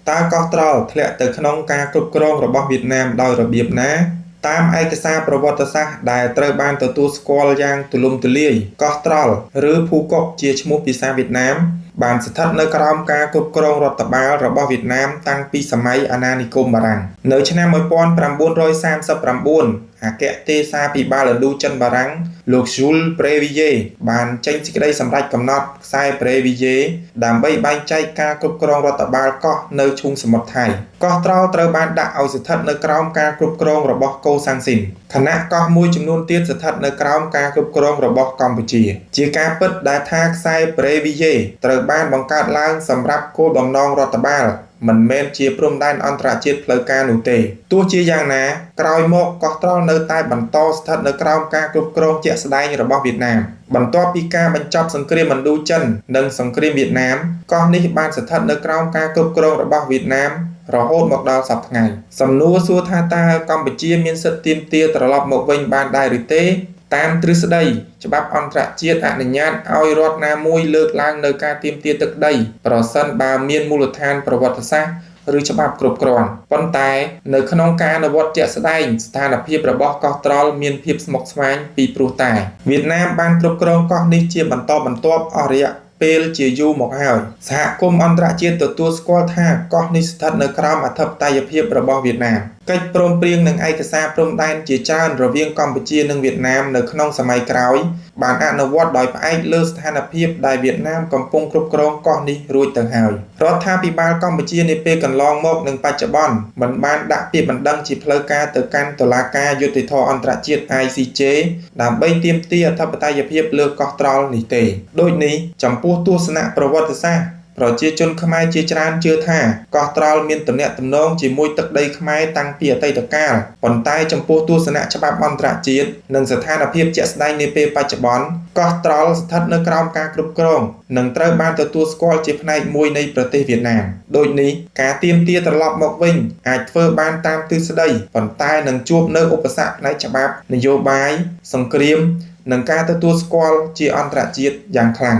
តើកោះត្រល់ធ្លាក់ទៅក្នុងការគ្រប់គ្រងរបស់វៀតណាមដោយរបៀបណាតាមឯកសារប្រវត្តិសាស្ត្រដែលត្រូវបានទទួលស្គាល់យ៉ាងទូលំទូលាយកោះត្រល់ឬភូកុកជាឈ្មោះភាសាវៀតណាមបានស្ថិតនៅក្រោមការគ្រប់គ្រងរដ្ឋបាលរបស់វៀតណាមតាំងពីសម័យអាណានិគមបារាំងនៅឆ្នាំ1939អគ្គទេសាភិបាលឥណ្ឌូចិនបារាំងលោក Jules Préville បានចេញសេចក្តីសម្រេចកំណត់ខ្សែ Préville ដើម្បីបែងចែកការគ្រប់គ្រងរដ្ឋបាលកោះនៅឈូងសមុទ្រថៃកោះត្រល់ត្រូវបានដាក់ឲ្យស្ថិតនៅក្រោមការគ្រប់គ្រងរបស់កូសាំងស៊ីនខណៈកោះមួយចំនួនទៀតស្ថិតនៅក្រោមការគ្រប់គ្រងរបស់កម្ពុជាជាការពិតដែលថាខ្សែ Préville ត្រូវបានបង្កើតឡើងសម្រាប់គោលបំណងរដ្ឋបាលមិនមែនជាព្រំដែនអន្តរជាតិផ្លូវការនោះទេទោះជាយ៉ាងណាក្រោយមកកោះត្រល់នៅតែបន្តស្ថិតនៅក្រោមការគ្រប់គ្រងជាក់ស្ដែងរបស់វៀតណាមបន្ទាប់ពីការបញ្ចប់សង្គ្រាមឥណ្ឌូចិននិងសង្គ្រាមវៀតណាមកោះនេះបានស្ថិតនៅក្រោមការគ្រប់គ្រងរបស់វៀតណាមរហូតមកដល់សព្វថ្ងៃសំណួរសួរថាតើកម្ពុជាមានសិទ្ធិទាមទារត្រឡប់មកវិញបានដែរឬទេតាមទ្រឹស្ដីច្បាប់អន្តរជាតិអនុញ្ញាតឲ្យរដ្ឋណាមួយលើកឡើងនៅការទាមទារទឹកដីប្រសិនបើមានមូលដ្ឋានប្រវត្តិសាស្ត្រឬច្បាប់គ្រប់គ្រាន់ប៉ុន្តែនៅក្នុងការអនុវត្តជាក់ស្ដែងស្ថានភាពរបស់កោះត្រល់មានភាពស្មុគស្មាញពីព្រោះតែវៀតណាមបានគ្រប់គ្រងកោះនេះជាបន្តបន្ទាប់អស់រយៈពេលជាយូរមកហើយសហគមន៍អន្តរជាតិទទួលស្គាល់ថាកោះនេះស្ថិតនៅក្រោមអធិបតេយ្យភាពរបស់វៀតណាមកិច្ចព្រមព្រៀងនិងឯកសារព្រំដែនជាច្រើនរវាងកម្ពុជានិងវៀតណាមនៅក្នុងសម័យក្រោយបានអនុវត្តដោយផ្អែកលើស្ថានភាពដែលវៀតណាមកំពុងគ្រប់គ្រងកោះនេះរួចទៅហើយរដ្ឋាភិបាលកម្ពុជានាពេលកន្លងមកនិងបច្ចុប្បន្នមិនបានដាក់ពាក្យបណ្ដឹងជាផ្លូវការទៅកាន់តុលាការយុត្តិធម៌អន្តរជាតិ ICJ ដើម្បីទាមទារអធិបតេយ្យភាពលើកោះត្រល់នេះទេដូចនេះចំពោះទស្សនៈប្រវត្តិសាស្ត្រប្រជាជនខ្មែរជាច្រើនជឿថាកោះត្រល់មានទំនាក់ទំនងជាមួយទឹកដីខ្មែរតាំងពីអតីតកាលប៉ុន្តែចំពោះទស្សនៈច្បាប់អន្តរជាតិនិងស្ថានភាពជាក់ស្ដែងនាពេលបច្ចុប្បន្នកោះត្រល់ស្ថិតនៅក្រោមការគ្រប់គ្រងនិងត្រូវបានទទួលស្គាល់ជាផ្នែកមួយនៃប្រទេសវៀតណាមដូចនេះការទាមទារត្រឡប់មកវិញអាចធ្វើបានតាមទ្រឹស្ដីប៉ុន្តែនឹងជួបនៅឧបសគ្គផ្នែកច្បាប់នយោបាយសង្គ្រាមនិងការទទួលស្គាល់ជាអន្តរជាតិយ៉ាងខ្លាំង